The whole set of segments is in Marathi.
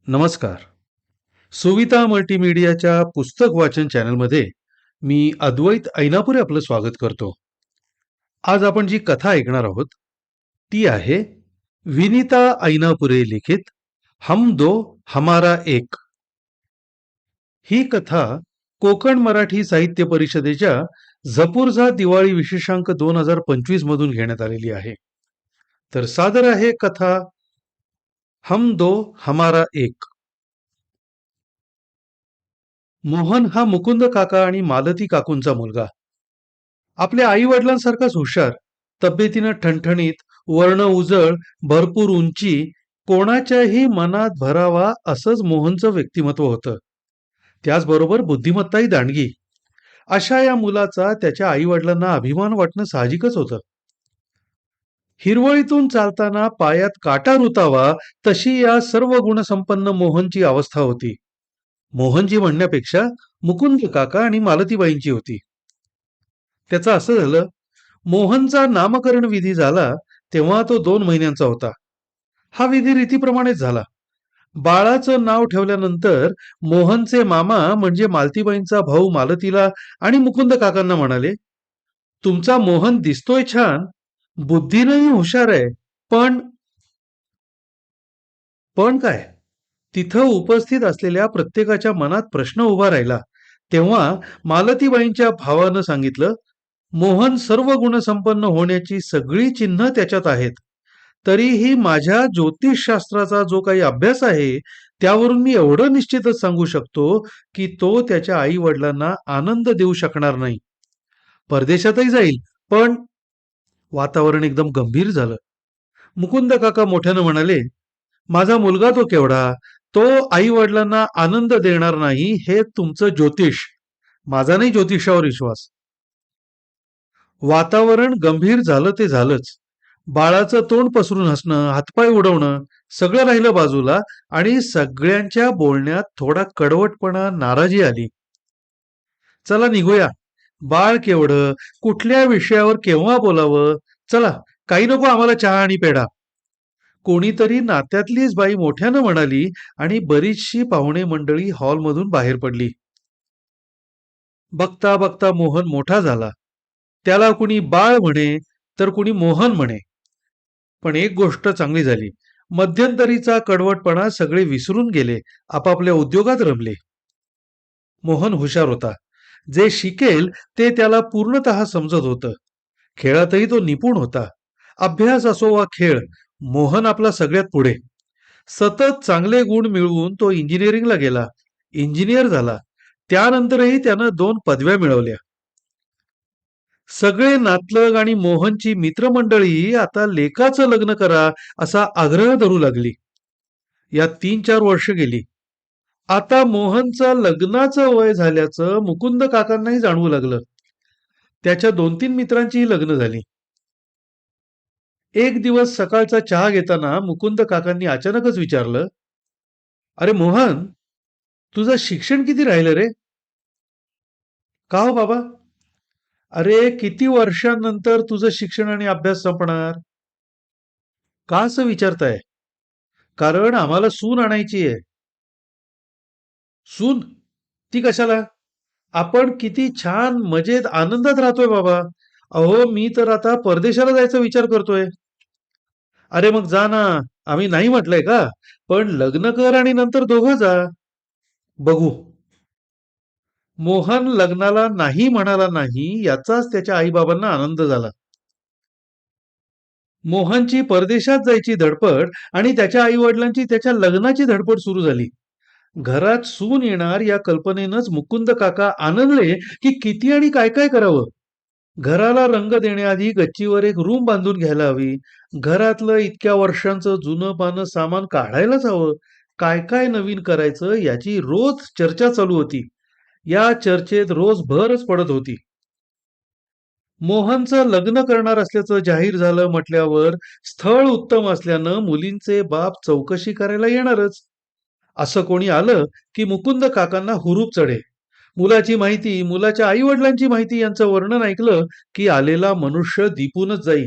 नमस्कार. सुविधा मल्टीमीडियाच्या पुस्तक वाचन चॅनलमध्ये मी अद्वैत ऐनापुरे आपलं स्वागत करतो. आज आपण जी कथा ऐकणार आहोत ती आहे विनीता ऐनापुरे लिखित हम दो हमारा एक. ही कथा कोकण मराठी साहित्य परिषदेच्या झपूर्झा दिवाळी विशेषांक 2025 मधून घेण्यात आलेली आहे. तर सादर आहे कथा हम दो हमारा एक. मोहन हा मुकुंद काका आणि मालती काकूंचा मुलगा. आपल्या आई वडिलांसारखाच हुशार, तब्येतीनं ठणठणीत, वर्ण उजळ, भरपूर उंची, कोणाच्याही मनात भरावा असंच मोहनचं व्यक्तिमत्व होतं. त्याचबरोबर बुद्धिमत्ताही दांडगी. अशा या मुलाचा त्याच्या आई वडिलांना अभिमान वाटणं साहजिकच होतं. हिरवळीतून चालताना पायात काटा रुतावा तशी या सर्व गुणसंपन्न मोहनची अवस्था होती. मोहनजी म्हणण्यापेक्षा मुकुंद काका आणि मालतीबाईंची होती. त्याचं असं झालं, मोहनचा नामकरण विधी झाला तेव्हा तो 2 महिन्यांचा होता. हा विधी रीतीप्रमाणेच झाला. बाळाचं नाव ठेवल्यानंतर मोहनचे मामा म्हणजे मालतीबाईंचा भाऊ मालतीला आणि मुकुंद काकांना म्हणाले, तुमचा मोहन दिसतोय छान, बुद्धीनंही हुशार आहे, पण पण काय? तिथं उपस्थित असलेल्या प्रत्येकाच्या मनात प्रश्न उभा राहिला. तेव्हा मालतीबाईंच्या भावानं सांगितलं, मोहन सर्व गुणसंपन्न होण्याची सगळी चिन्ह त्याच्यात आहेत. तरीही माझ्या ज्योतिषशास्त्राचा जो काही अभ्यास आहे त्यावरून मी एवढं निश्चितच सांगू शकतो की तो त्याच्या आई वडिलांना आनंद देऊ शकणार नाही. परदेशातही जाईल, पण वातावरण एकदम गंभीर झालं. मुकुंद काका मोठ्यानं म्हणाले, माझा मुलगा तो केवढा, तो आई वडिलांना आनंद देणार नाही हे तुमचं ज्योतिष, माझा नाही ज्योतिषावर विश्वास. वातावरण गंभीर झालं ते झालंच. बाळाचं तोंड पसरून हसणं, हातपाय उडवणं सगळं राहिलं बाजूला आणि सगळ्यांच्या बोलण्यात थोडा कडवटपणा, नाराजी आली. चला निघूया, बाळ केवढं, कुठल्या विषयावर केव्हा बोलावं, चला काही नको आम्हाला चहा आणि पेढा. कोणीतरी नात्यातलीच बाई मोठ्यानं म्हणाली आणि बरीचशी पाहुणे मंडळी हॉलमधून बाहेर पडली. बघता बघता मोहन मोठा झाला. त्याला कुणी बाळ म्हणे तर कुणी मोहन म्हणे. पण एक गोष्ट चांगली झाली, मध्यंतरीचा कडवटपणा सगळे विसरून गेले, आपापल्या उद्योगात रमले. मोहन हुशार होता. जे शिकेल ते त्याला पूर्णतः समजत होतं. खेळातही तो निपुण होता. अभ्यास असो वा खेळ, मोहन आपला सगळ्यात पुढे. सतत चांगले गुण मिळवून तो इंजिनिअरिंगला गेला, इंजिनियर झाला. त्यानंतरही त्यानं 2 पदव्या मिळवल्या. सगळे नातलग आणि मोहनची मित्रमंडळी आता लेकाचं लग्न करा असा आग्रह धरू लागली. या 3-4 वर्ष गेली. आता मोहनचं लग्नाचं वय झाल्याचं मुकुंद काकांनाही जाणवू लागलं. त्याच्या 2-3 मित्रांचीही लग्न झाली. एक दिवस सकाळचा चहा घेताना मुकुंद काकांनी अचानकच विचारलं, अरे मोहन, तुझं शिक्षण किती राहिलं रे? का हो बाबा? अरे किती वर्षांनंतर तुझं शिक्षण आणि अभ्यास संपणार? का असं विचारताय? कारण आम्हाला सून आणायची आहे. सून? ती कशाला? आपण किती छान मजेत आनंदात राहतोय बाबा. अहो मी तर आता परदेशाला जायचा विचार करतोय. अरे मग जा ना, आम्ही नाही म्हटलंय का? पण लग्न कर आणि नंतर दोघं जा. बघू. मोहन लग्नाला नाही म्हणाला नाही याचाच त्याच्या आईबाबांना आनंद झाला. मोहनची परदेशात जायची धडपड आणि त्याच्या आईवडिलांची त्याच्या लग्नाची धडपड सुरू झाली. घरात सून येणार या कल्पनेनंच मुकुंद काका आनंदले की किती आणि काय काय करावं. घराला रंग देण्याआधी गच्चीवर एक रूम बांधून घ्यायला हवी. घरातलं इतक्या वर्षांचं जुनं पानं सामान काढायलाच हवं. काय काय नवीन करायचं याची रोज चर्चा चालू होती. या चर्चेत रोज भरच पडत होती. मोहनचं लग्न करणार असल्याचं जाहीर झालं म्हटल्यावर स्थळ उत्तम असल्यानं मुलींचे बाप चौकशी करायला येणारच. असं कोणी आलं की मुकुंद काकांना हुरूप चढे. मुलाची माहिती, मुलाच्या आई वडिलांची माहिती यांचं वर्णन ऐकलं की आलेला मनुष्य दिपूनच जाई.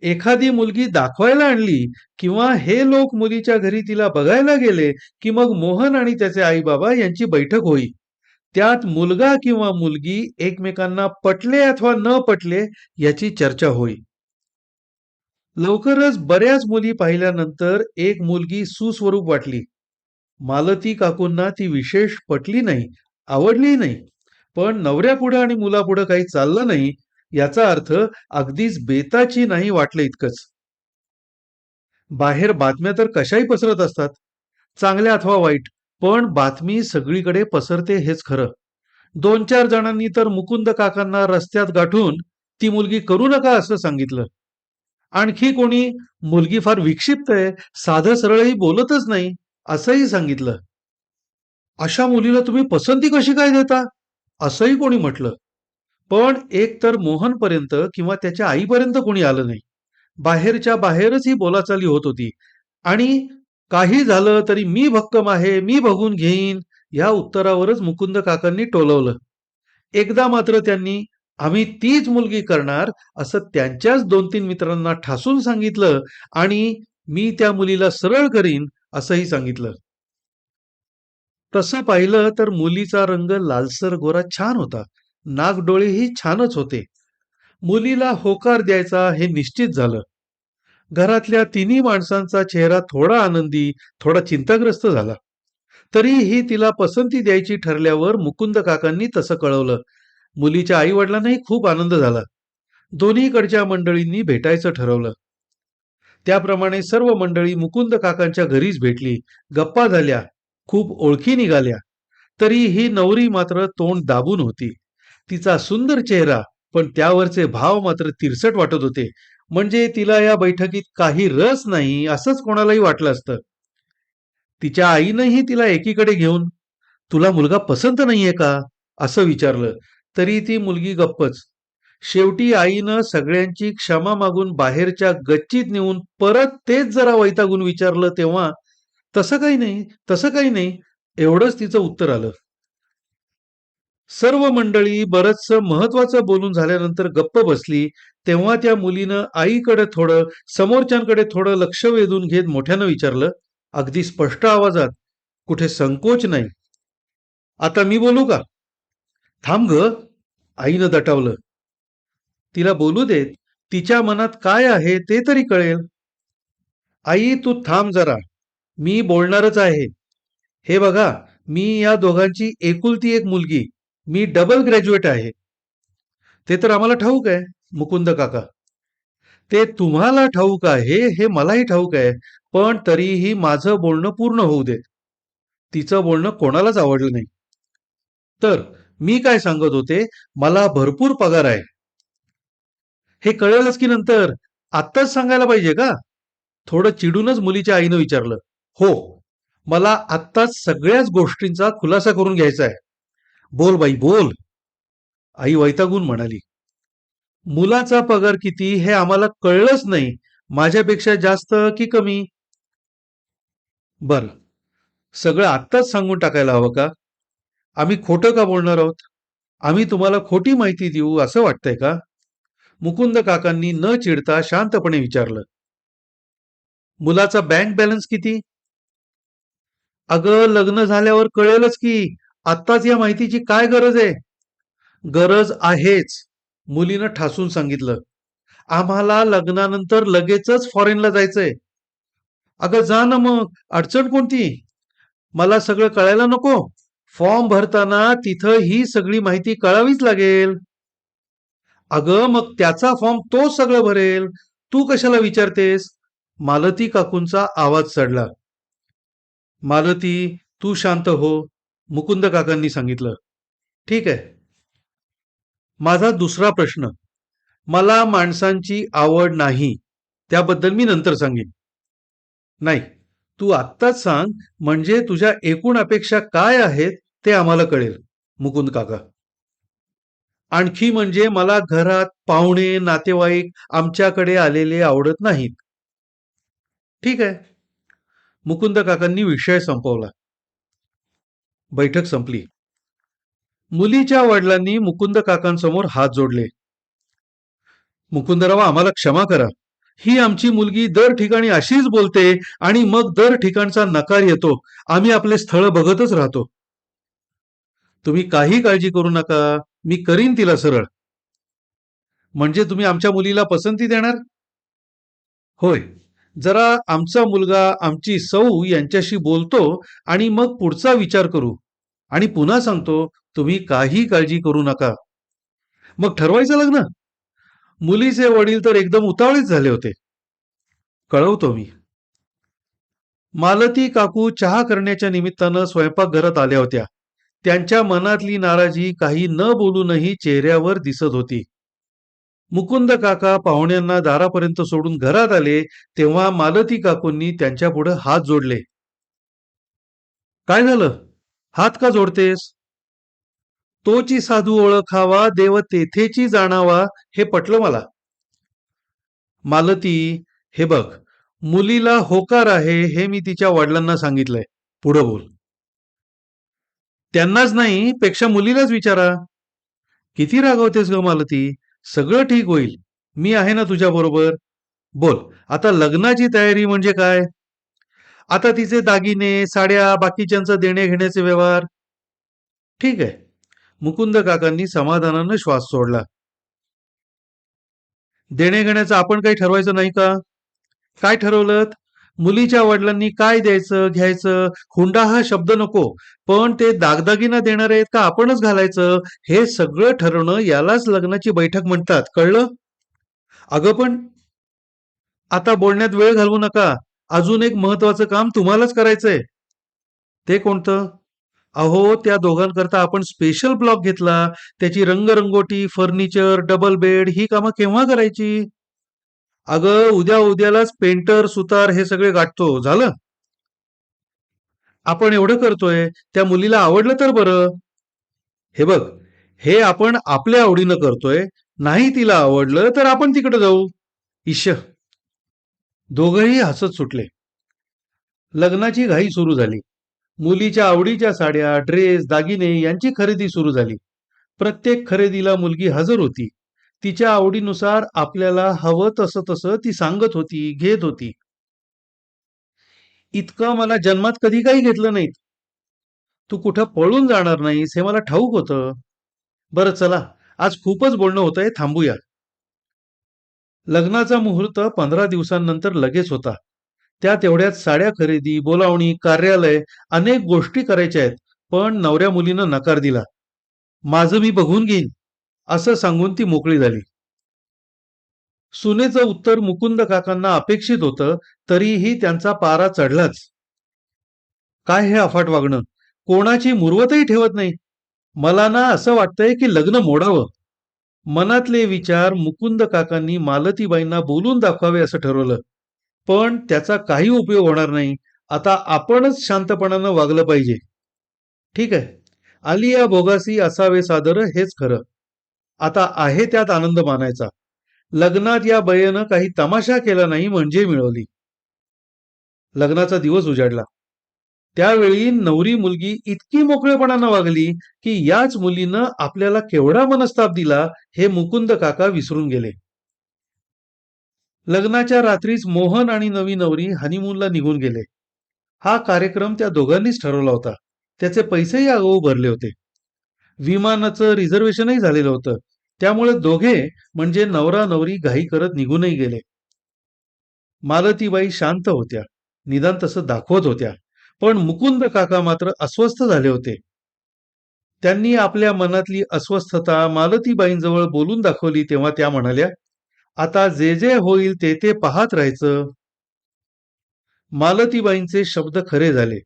एखादी मुलगी दाखवायला आणली किंवा हे लोक मुलीच्या घरी तिला बघायला गेले, की मग मोहन आणि त्याचे आई-बाबा यांची बैठक होई. त्यात मुलगा किंवा मुलगी एकमेकांना पटले अथवा न पटले याची चर्चा होई. लवकरच बऱ्याच मुली पाहिल्यानंतर एक मुलगी सुस्वरूप वाटली. मालती काकूंना ती विशेष पटली नाही, आवडली नाही. पण नवऱ्यापुढं आणि मुलापुढं काही चाललं नाही, याचा अर्थ अगदीच बेताची नाही वाटलं इतकंच. बाहेर बातम्या तर कशाही पसरत असतात, चांगल्या अथवा वाईट, पण बातमी सगळीकडे पसरते हेच खरं. 2-4 जणांनी तर मुकुंद काकांना रस्त्यात गाठून ती मुलगी करू नका असं सांगितलं. आणखी कोणी मुलगी फार विक्षिप्त आहे, साधं सरळही बोलतच नाही असंही सांगितलं. अशा मुलीला तुम्ही पसंती कशी काय देता? असंही कोणी म्हटलं. पण एक तर मोहनपर्यंत किंवा त्याच्या आईपर्यंत कोणी आलं नाही. बाहेरच्या बाहेरच ही बोलाचाली होत होती आणि काही झालं तरी मी भक्कम आहे, मी बघून घेईन या उत्तरावरच मुकुंद काकांनी टोलवलं. एकदा मात्र त्यांनी आम्ही तीच मुलगी करणार असं त्यांच्याच 2-3 मित्रांना ठासून सांगितलं आणि मी त्या मुलीला सरळ करीन असंही सांगितलं. तसं पाहिलं तर मुलीचा रंग लालसर गोरा छान होता. नाक-डोळेही छानच होते. मुलीला होकार द्यायचा हे निश्चित झालं. घरातल्या तिन्ही माणसांचा चेहरा थोडा आनंदी, थोडा चिंताग्रस्त झाला. तरीही तिला पसंती द्यायची ठरल्यावर मुकुंद काकांनी तसं कळवलं. मुलीच्या आई-वडिलांनाही खूप आनंद झाला. दोन्हीकडच्या मंडळींनी भेटायचं ठरवलं. त्याप्रमाणे सर्व मंडळी मुकुंद काकांच्या घरीच भेटली. गप्पा झाल्या, खूप ओळखी निघाल्या. तरी ही नवरी मात्र तोंड दाबून होती. तिचा सुंदर चेहरा, पण त्यावरचे भाव मात्र तिरसट वाटत होते. म्हणजे तिला या बैठकीत काही रस नाही असंच कोणालाही वाटलं असतं. तिच्या आईनंही तिला एकीकडे घेऊन, "तुला मुलगा पसंत नाहीये का?" असं विचारलं. तरी ती मुलगी गप्पच. शेवटी आईनं सगळ्यांची क्षमा मागून बाहेरच्या गच्चीत नेऊन परत तेच जरा वैतागून विचारलं तेव्हा, "तसं काही नाही, तसं काही नाही." एवढंच तिचं उत्तर आलं. सर्व मंडळी बरचसं महत्वाचं बोलून झाल्यानंतर गप्प बसली, तेव्हा त्या मुलीनं आईकडे थोडं, समोरच्यांकडे थोडं लक्ष वेधून घेत मोठ्यानं विचारलं, अगदी स्पष्ट आवाजात, कुठे संकोच नाही. "आता मी बोलू का?" "थांब ग," आईनं दटावलं. "तिला बोलू देत. तिच्या मनात काय आहे ते तरी कळेल." "आई तू थांब जरा. मी बोलणारच आहे. हे बघा, मी या दोघांची एकुलती एक मुलगी. मी डबल ग्रॅज्युएट आहे." "ते तर आम्हाला ठाऊक आहे, मुकुंद काका." "ते तुम्हाला ठाऊक आहे, हे मलाही ठाऊक आहे. पण तरीही माझं बोलणं पूर्ण होऊ देत." तिचं बोलणं कोणालाच आवडलं नाही. "तर मी काय सांगत होते, मला भरपूर पगार आहे." "हे कळेलच की नंतर. आत्ताच सांगायला पाहिजे का?" थोडं चिडूनच मुलीच्या आईनं विचारलं. "हो, मला आत्ताच सगळ्याच गोष्टींचा खुलासा करून घ्यायचा आहे." "बोल बाई बोल," आई वैतागून म्हणाली. "मुलाचा पगार किती हे आम्हाला कळलंच नाही. माझ्यापेक्षा जास्त की कमी?" "बरं, सगळं आत्ताच सांगून टाकायला हवं का? आम्ही खोटं का बोलणार आहोत? आम्ही तुम्हाला खोटी माहिती देऊ असं वाटतंय का?" मुकुंद काकांनी न चिडता शांतपणे विचारलं. "मुलाचा बँक बॅलन्स किती?" "अगं लग्न झाल्यावर कळेलच की. आत्ताच या माहितीची काय गरज आहे?" "गरज आहेच," मुलीनं ठासून सांगितलं. "आम्हाला लग्नानंतर लगेचच फॉरेनला जायचंय." "अगं जा ना मग, अडचण कोणती? मला सगळं कळायला नको? फॉर्म भरताना तिथं ही सगळी माहिती कळावीच लागेल." "अगं मग त्याचा फॉर्म तो सगळं भरेल. तू कशाला विचारतेस?" मालती काकूंचा आवाज चढला. "मालती, तू शांत हो," मुकुंद काकांनी सांगितलं. "ठीक आहे. माझा दुसरा प्रश्न. मला माणसांची आवड नाही. त्याबद्दल मी नंतर सांगेन." "नाही, तू आत्ताच सांग म्हणजे तुझ्या एकूण अपेक्षा काय आहेत ते आम्हाला कळेल." मुकुंद काका. "आणखी म्हणजे मला घरात पाहुणे, नातेवाईक आमच्याकडे आलेले आवडत नाहीत." "ठीक आहे." मुकुंद काकांनी विषय संपवला. बैठक संपली. मुलीच्या वडिलांनी मुकुंद काकांसमोर हात जोडले. "मुकुंदराव आम्हाला क्षमा करा. ही आमची मुलगी दर ठिकाणी अशीच बोलते आणि मग दर ठिकाणचा नकार येतो. आम्ही आपले स्थळ बघतच राहतो. तुम्ही काही काळजी करू नका. मी करीन तिला सरळ. म्हणजे तुम्ही आमच्या मुलीला पसंती देणार? होय. जरा आमचा मुलगा आमची सौ यांच्याशी बोलतो आणि मग पुढचा विचार करू. आणि पुन्हा सांगतो, तुम्ही काही काळजी करू नका. मग ठरवायचं लग्न? मुलीचे वडील तर एकदम उतावळीच झाले होते. कळवतो मी. मालती काकू चहा करण्याच्या निमित्तानं स्वयंपाकघरात आल्या होत्या. त्यांच्या मनातली नाराजी काही न बोलूनही चेहऱ्यावर दिसत होती. मुकुंद काका पाहुण्यांना दारापर्यंत सोडून घरात आले, तेव्हा मालती काकूंनी त्यांच्यापुढे हात जोडले. काय झालं? हात का जोडतेस? तोची साधू ओळखावा, देव तेथेची जाणावा, हे पटलं मला. मालती, हे बघ, मुलीला होकार आहे हे मी तिच्या वडिलांना सांगितलंय. पुढं बोल. त्यांनाच नाही, पेक्षा मुलीलाच विचारा. किती रागवतेस ग मालती? सगळं ठीक होईल. मी आहे ना तुझ्या बरोबर. बोल, आता लग्नाची तयारी म्हणजे काय? आता तिचे दागिने, साड्या, बाकीच्यांचं देणे घेण्याचे व्यवहार. ठीक आहे. मुकुंद काकांनी समाधानानं श्वास सोडला. देणे घेण्याचं आपण काही ठरवायचं नाही का? काय ठरवलं? मुलीच्या वडिलांनी काय द्यायचं घ्यायचं, हुंडा हा शब्द नको, पण ते दागदागिना देणार आहेत का आपणच घालायचं, हे सगळं ठरवणं यालाच लग्नाची बैठक म्हणतात. कळलं? अगं पण आता बोलण्यात वेळ घालवू नका. अजून एक महत्वाचं काम तुम्हालाच करायचंय. ते कोणतं? अहो, त्या दोघांकरता आपण स्पेशल ब्लॉक घेतला. त्याची रंगरंगोटी, फर्निचर, डबल बेड ही कामं केव्हा करायची? अगं, उद्यालाच पेंटर, सुतार हे सगळे गाठतो. झालं? आपण एवढं करतोय, त्या मुलीला आवडलं तर बरं. हे बघ, हे आपण आपल्या आवडीनं करतोय. नाही तिला आवडलं तर आपण तिकडे जाऊ. ईश. दोघंही हसत सुटले. लग्नाची घाई सुरू झाली. मुलीच्या आवडीच्या साड्या, ड्रेस, दागिने यांची खरेदी सुरू झाली. प्रत्येक खरेदीला मुलगी हजर होती. तिच्या आवडीनुसार आपल्याला हवं तसं तसं ती सांगत होती, घेत होती. इतकं मला जन्मात कधी काही घेतलं नाहीत. तू कुठं पळून जाणार नाहीस हे मला ठाऊक होतं. बरं चला, आज खूपच बोलणं होतंय, थांबूया. लग्नाचा मुहूर्त 15 दिवसांनंतर लगेच होता. त्यात एवढ्यात साड्या खरेदी, बोलावणी, कार्यालय अनेक गोष्टी करायच्या आहेत. पण नवऱ्या मुलीनं नकार दिला. माझं मी बघून घेईन, असं सांगून ती मोकळी झाली. सुनेचं उत्तर मुकुंद काकांना अपेक्षित होतं, तरीही त्यांचा पारा चढलाच. काय हे अफाट वागणं? कोणाची मुरवतही ठेवत नाही. मला ना असं वाटतंय की लग्न मोडावं. मनातले विचार मुकुंद काकांनी मालतीबाईंना बोलून दाखवावे असं ठरवलं. पण त्याचा काही उपयोग होणार नाही. आता आपणच शांतपणानं वागलं पाहिजे. ठीक आहे. आली या भोगासी असावे सादर हेच खरं. आता आहे त्यात आनंद मानायचा. लग्नात या बयेनं काही तमाशा केला नाही म्हणजे मिळवली. लग्नाचा दिवस उजाडला. त्यावेळी नवरी मुलगी इतकी मोकळेपणानं वागली की याच मुलीनं आपल्याला केवढा मनस्ताप दिला हे मुकुंद काका विसरून गेले. लग्नाच्या रात्रीच मोहन आणि नवी नवरी हनीमूनला निघून गेले. हा कार्यक्रम त्या दोघांनीच ठरवला होता. त्याचे पैसेही आगाऊ भरले होते. विमानाचं रिझर्वेशनही झालेलं होतं. त्यामुळे दोघे म्हणजे नवरा नवरी घाई करत निघूनही गेले. मालतीबाई शांत होत्या, निदान तसं दाखवत होत्या. पण मुकुंद काका मात्र अस्वस्थ झाले होते. त्यांनी आपल्या मनातली अस्वस्थता मालतीबाईंजवळ बोलून दाखवली तेव्हा त्या म्हणाल्या, आता जे जे होईल ते ते पाहत राहायचं. मालतीबाईंचे शब्द खरे झाले.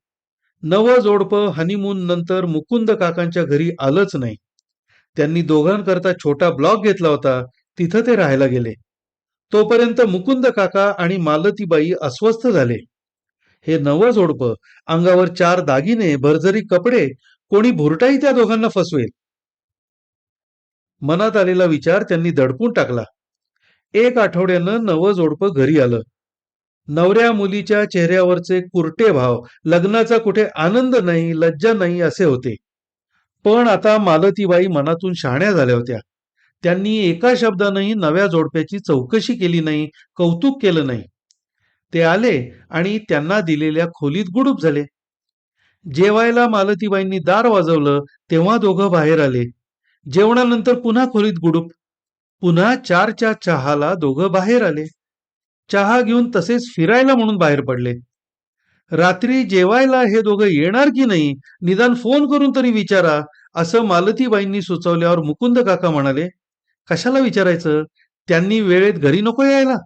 नवं जोडपं हनीमून नंतर मुकुंद काकांच्या घरी आलंच नाही. त्यांनी दोघांकरता छोटा ब्लॉक घेतला होता. तिथं ते राहायला गेले. तोपर्यंत मुकुंद काका आणि मालतीबाई अस्वस्थ झाले. हे नवं जोडपं, अंगावर 4 दागिने, भरजरी कपडे, कोणी भुरटाही त्या दोघांना फसवेल. मनात आलेला विचार त्यांनी दडपून टाकला. 1 आठवड्यानं नवं जोडपं घरी आलं. नवऱ्या मुलीच्या चेहऱ्यावरचे कुरटे भाव, लग्नाचा कुठे आनंद नाही, लज्जा नाही असे होते. पण आता मालतीबाई मनातून शहाण्या झाल्या होत्या. त्यांनी एका शब्दानंही नव्या जोडप्याची चौकशी केली नाही, कौतुक केलं नाही. ते आले आणि त्यांना दिलेल्या खोलीत गुडूप झाले. जेवायला मालतीबाईंनी दार वाजवलं तेव्हा दोघं बाहेर आले. जेवणानंतर पुन्हा खोलीत गुडूप. पुन्हा 4च्या चहाला दोघं बाहेर आले. चहा घेऊन तसेच फिरायला म्हणून बाहेर पडले. रात्री जेवायला हे दोघं येणार की नाही, निदान फोन करून तरी विचारा, असं मालतीबाईंनी सुचवल्यावर मुकुंद काका म्हणाले, कशाला विचारायचं, त्यांनी वेळेत घरी नको यायला.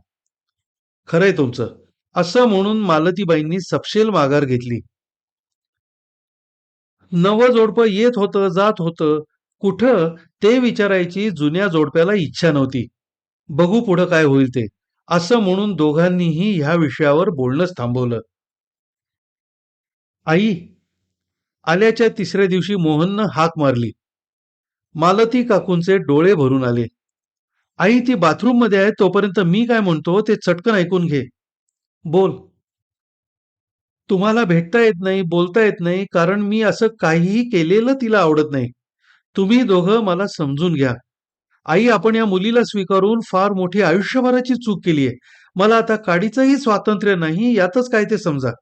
खरंय तुमचं, असं म्हणून मालतीबाईंनी सपशेल माघार घेतली. नवं जोडपं येत होतं जात होतं, कुठं ते विचारायची जुन्या जोडप्याला इच्छा नव्हती. बघू पुढं काय होईल ते, असं म्हणून दोघांनीही ह्या विषयावर बोलणंच थांबवलं. आई आल्याच्या तिसऱ्या दिवशी मोहननं हाक मारली. मालती काकूंचे डोळे भरून आले. आई ती बाथरूम मध्ये आहे, तोपर्यंत मी काय म्हणतो ते चटकन ऐकून घे. बोल. तुम्हाला भेटता येत नाही, बोलता येत नाही, कारण मी असं काहीही केलेलं तिला आवडत नाही. तुम्ही दोघं मला समजून घ्या. आई, आपण या मुलीला स्वीकारून फार मोठी आयुष्यभराची चूक केलीये. मला आता काडीचंही स्वातंत्र्य नाही, यातच काय ते समजा.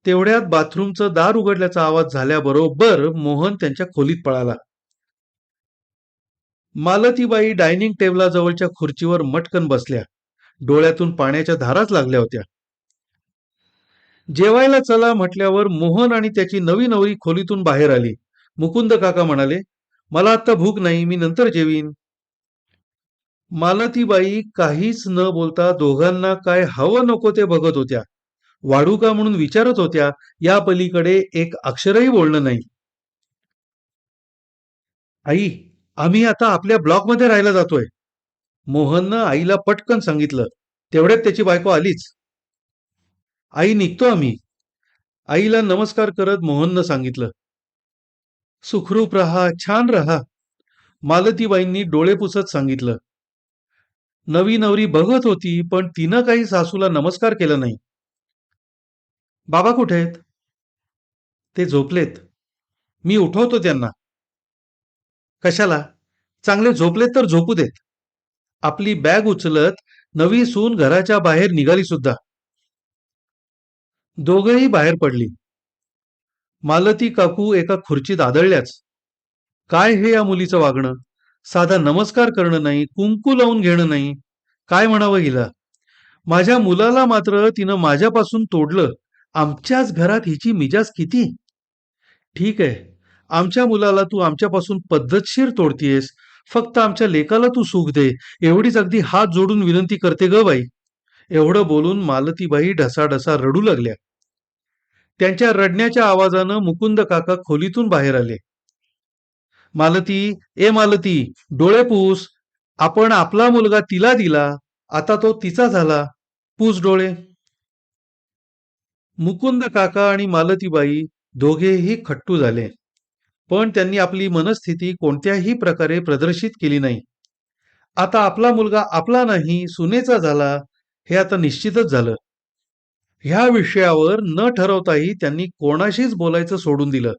तेवढ्यात बाथरूमचं दार उघडल्याचा आवाज झाल्याबरोबर मोहन त्यांच्या खोलीत पळाला. मालतीबाई डायनिंग टेबलाजवळच्या खुर्चीवर मटकन बसल्या. डोळ्यातून पाण्याच्या धाराच लागल्या होत्या. जेवायला चला म्हटल्यावर मोहन आणि त्याची नवी नवरी खोलीतून बाहेर आली. मुकुंद काका म्हणाले, मला आता भूक नाही, मी नंतर जेवीन. मालतीबाई काहीच न बोलता दोघांना काय हवं नको ते बघत होत्या. वाढू का म्हणून विचारत होत्या, या पलीकडे एक अक्षरही बोलणं नाही. आई, आम्ही आता आपल्या ब्लॉकमध्ये राहायला जातोय, मोहननं आईला पटकन सांगितलं. तेवढ्यात त्याची बायको आलीच. आई, निघतो आम्ही, आईला नमस्कार करत मोहननं सांगितलं. सुखरूप रहा, छान रहा, मालतीबाईंनी डोळे पुसत सांगितलं. नवी नवरी बघत होती, पण तिनं काही सासूला नमस्कार केला नाही. बाबा कुठे आहेत? ते झोपलेत. मी उठवतो त्यांना. कशाला? चांगले झोपलेत तर झोपू देत. आपली बॅग उचलत नवी सून घराच्या बाहेर निघाली सुद्धा. दोघंही बाहेर पडली. मालती काकू एका खुर्चीत आदळल्याच. काय हे या मुलीचं वागणं? साधा नमस्कार करणं नाही, कुंकू लावून घेणं नाही. काय म्हणावं हिला? माझ्या मुलाला मात्र तिनं माझ्यापासून तोडलं. आमच्याच घरात हिची मिजाज किती? ठीक आहे, आमच्या मुलाला तू आमच्यापासून पद्धतशीर तोडतीयस, फक्त आमच्या लेकाला तू सुख दे, एवढीच अगदी हात जोडून विनंती करते ग बाई. एवढं बोलून मालतीबाई ढसाढसा रडू लागल्या. त्यांच्या रडण्याच्या आवाजानं मुकुंद काका खोलीतून बाहेर आले. मालती, ए मालती, डोळे पुस. आपण आपला मुलगा तिला दिला, आता तो तिचा झाला. पुस डोळे. मुकुंद काका आणि मालतीबाई दोघेही खट्टू झाले, पण त्यांनी आपली मनस्थिती कोणत्याही प्रकारे प्रदर्शित केली नाही. आता आपला मुलगा आपला नाही, सुनेचा झाला, हे आता निश्चितच झालं. ह्या विषयावर न ठरवताही त्यांनी कोणाशीच बोलायचं सोडून दिलं.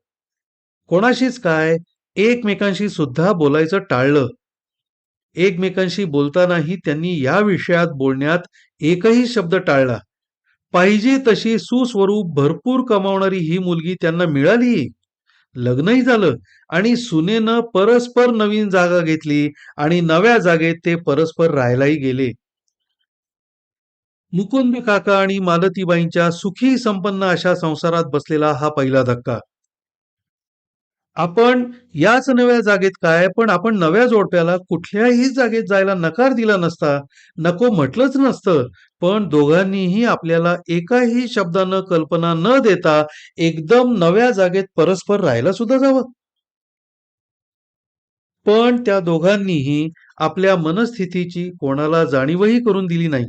कोणाशीच काय, एकमेकांशी सुद्धा बोलायचं टाळलं. एकमेकांशी बोलतानाही त्यांनी या विषयात बोलण्यात एकही शब्द टाळला. पाहिजे तशी सुस्वरूप भरपूर कमावणारी ही मुलगी त्यांना मिळाली. लग्नही झालं आणि सुनेनं परस्पर नवीन जागा घेतली आणि नव्या जागेत ते परस्पर राहायलाही गेले. मुकुंद काका आणि मालतीबाईंच्या सुखी संपन्न अशा संसारात बसलेला हा पहिला धक्का. आपण याच नव्या जागेत काय, पण आपण नव्या जोडप्याला कुठल्याही जागेत जायला नकार दिला नसता, नको म्हटलंच नसतं, पण दोघांनीही आपल्याला एकाही शब्दानं कल्पना न देता एकदम नव्या जागेत परस्पर राहायला सुद्धा जावं. पण त्या दोघांनीही आपल्या मनस्थितीची कोणाला जाणीवही करून दिली नाही.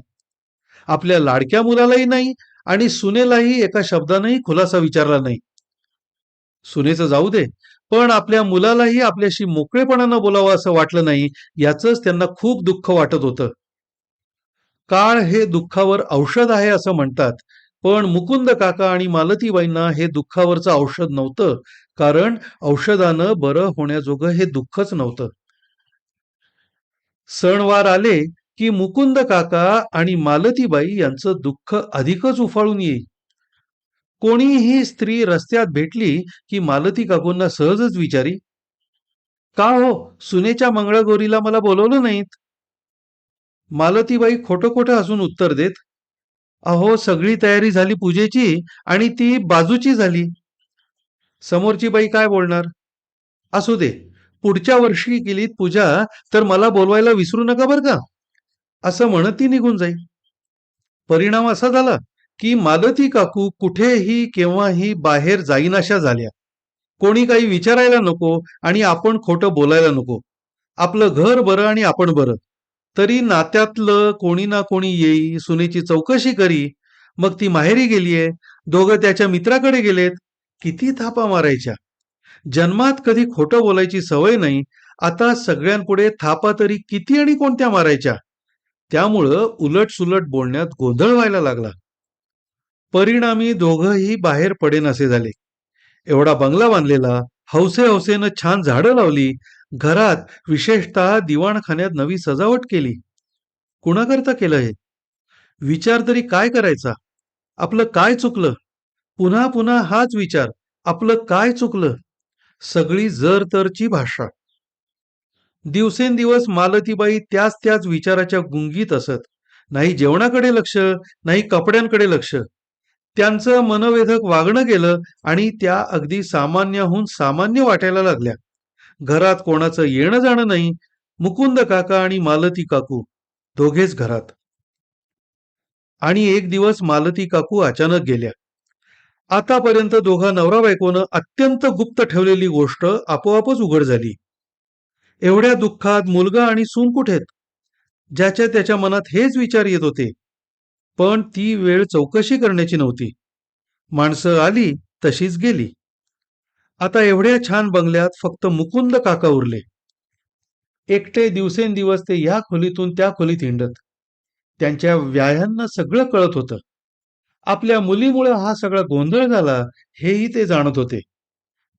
आपल्या लाडक्या मुलालाही नाही आणि सुनेलाही एका शब्दानेही खुलासा विचारला नाही. सुनेचं जाऊ दे, पण आपल्या मुलालाही आपल्याशी मोकळेपणानं बोलावं असं वाटलं नाही, याचंच त्यांना खूप दुःख वाटत होतं. काळ हे दुःखावर औषध आहे असं म्हणतात, पण मुकुंद काका आणि मालतीबाईंना हे दुःखावरचं औषध नव्हतं, कारण औषधानं बरं होण्याजोगं हे दुःखच नव्हतं. सणवार आले की मुकुंद काका आणि मालतीबाई यांचं दुःख अधिकच उफाळून येई. कोणीही स्त्री रस्त्यात भेटली की मालती काकूंना सहजच विचारी, का हो, सुनेच्या मंगळागौरीला मला बोलवलं नाहीत? मालतीबाई खोटं खोटं हसून उत्तर देत, अहो, सगळी तयारी झाली पूजेची आणि ती बाजूची झाली. समोरची बाई काय बोलणार? असू दे, पुढच्या वर्षी केलीत पूजा तर मला बोलवायला विसरू नका बरं का, असं म्हणत ती निघून जाई. परिणाम असा झाला की मालती काकू कुठेही केव्हाही बाहेर जाईनाशा झाल्या. कोणी काही विचारायला नको आणि आपण खोटं बोलायला नको. आपलं घर बरं आणि आपण बरं. तरी नात्यातलं कोणी ना कोणी येई, सुनेची चौकशी करी. मग ती माहेरी गेलीये, दोघं त्याच्या मित्राकडे गेलेत. किती थापा मारायच्या. जन्मात कधी खोटं बोलायची सवय नाही. आता सगळ्यांपुढे थापा तरी किती आणि कोणत्या मारायच्या. त्यामुळं उलट-सुलट बोलण्यात गोंधळ व्हायला लागला. परिणामी दोघंही बाहेर पडेनासे झाले. एवढा बंगला बांधलेला, हौसे-हौसेनं छान झाडं लावली, घरात विशेषतः दिवाणखान्यात नवी सजावट केली. कुणाकरता केलं हे? विचार तरी काय करायचा? आपलं काय चुकलं? पुन्हा पुन्हा हाच विचार. आपलं काय चुकलं? सगळी जर-तरची भाषा. दिवसेंदिवस मालतीबाई त्याच त्याच विचाराच्या गुंगीत असत. नाही जेवणाकडे लक्ष, नाही कपड्यांकडे लक्ष. त्यांचं मनवेधक वागणं गेलं आणि त्या अगदी सामान्याहून सामान्य वाटायला लागल्या. घरात कोणाचं येणं जाणं नाही. मुकुंद काका आणि मालती काकू दोघेच घरात. आणि एक दिवस मालती काकू अचानक गेल्या. आतापर्यंत दोघा नवरा बायकोनं अत्यंत गुप्त ठेवलेली गोष्ट आपोआपच उघड झाली. एवढ्या दुःखात मुलगा आणि सून कुठेत? ज्याच्या त्याच्या मनात हेच विचार येत होते. पण ती वेळ चौकशी करण्याची नव्हती. माणसं आली तशीच गेली. आता एवढ्या छान बंगल्यात फक्त मुकुंद काका उरले. एकटे दिवसेंदिवस ते या खोलीतून त्या खोलीत हिंडत. त्यांच्या व्यायांना सगळं कळत होतं. आपल्या मुलीमुळे हा सगळा गोंधळ झाला हेही ते जाणत होते.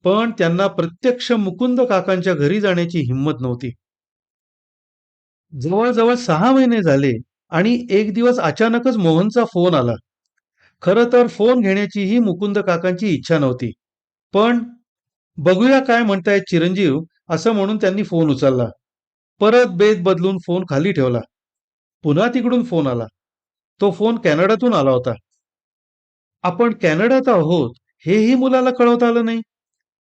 पण त्यांना प्रत्यक्ष मुकुंद काकांच्या घरी जाण्याची हिंमत नव्हती. जवळजवळ 6 महिने झाले आणि एक दिवस अचानकच मोहनचा फोन आला. खरं तर फोन घेण्याचीही मुकुंद काकांची इच्छा नव्हती. पण बघूया काय म्हणतायत चिरंजीव, असं म्हणून त्यांनी फोन उचलला. परत बेत बदलून फोन खाली ठेवला. पुन्हा तिकडून फोन आला. तो फोन कॅनडातून आला होता. आपण कॅनडात आहोत हेही मुलाला कळवता आलं नाही.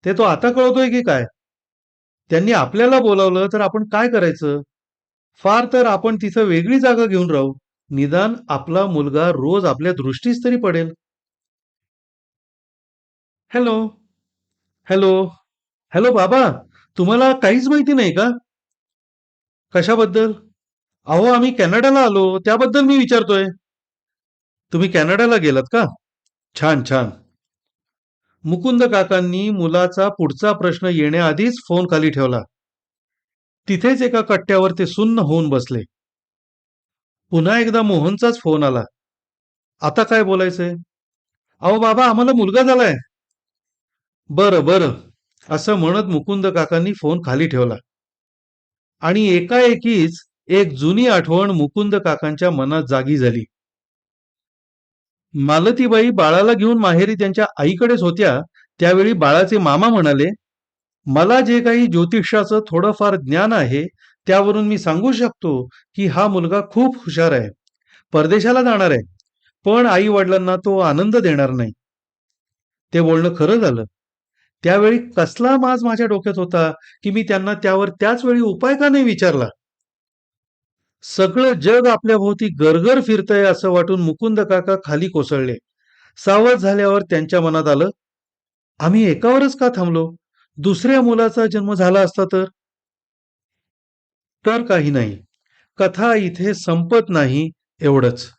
ते तो आता कळवतोय की काय? त्यांनी आपल्याला बोलावलं तर आपण काय करायचं? फार तर आपण तिथं वेगळी जागा घेऊन राहू. निदान आपला मुलगा रोज आपल्या दृष्टीस तरी पडेल. हॅलो, हॅलो, हॅलो बाबा, तुम्हाला काहीच माहिती नाही का? कशाबद्दल? अहो, आम्ही कॅनडाला आलो, त्याबद्दल मी विचारतोय. तुम्ही कॅनडाला गेलात का? छान, छान. मुकुंद काकांनी मुलाचा पुढचा प्रश्न येण्याआधीच फोन खाली ठेवला. तिथेच एका कट्ट्यावर ते सुन्न होऊन बसले. पुन्हा एकदा मोहनचाच फोन आला. आता काय बोलायचंय? अहो बाबा, आम्हाला मुलगा झालाय. बरं, बरं. असं म्हणत मुकुंद काकांनी फोन खाली ठेवला. आणि एकाएकीच एक जुनी आठवण मुकुंद काकांच्या मनात जागी झाली. मालतीबाई बाळाला घेऊन माहेरी त्यांच्या आईकडेच होत्या. त्यावेळी बाळाचे मामा म्हणाले, मला जे काही ज्योतिषाचं थोडंफार ज्ञान आहे, त्यावरून मी सांगू शकतो की हा मुलगा खूप हुशार आहे. परदेशाला जाणार आहे. पण आई वडिलांना तो आनंद देणार नाही. ते बोलणं खरं झालं. त्यावेळी कसला माज माझ्या डोक्यात होता की मी त्यांना त्यावर त्याच वेळी उपाय का नाही विचारला. सगळं जग आपल्याभोवती गरगर फिरतंय असं वाटून मुकुंद काका खाली कोसळले. सावध झाल्यावर त्यांच्या मनात आलं, आम्ही एकावरच का थांबलो? दुसऱ्या मुलाचा जन्म झाला असता तर? तर काही नाही. कथा इथे संपत नाही एवढंच.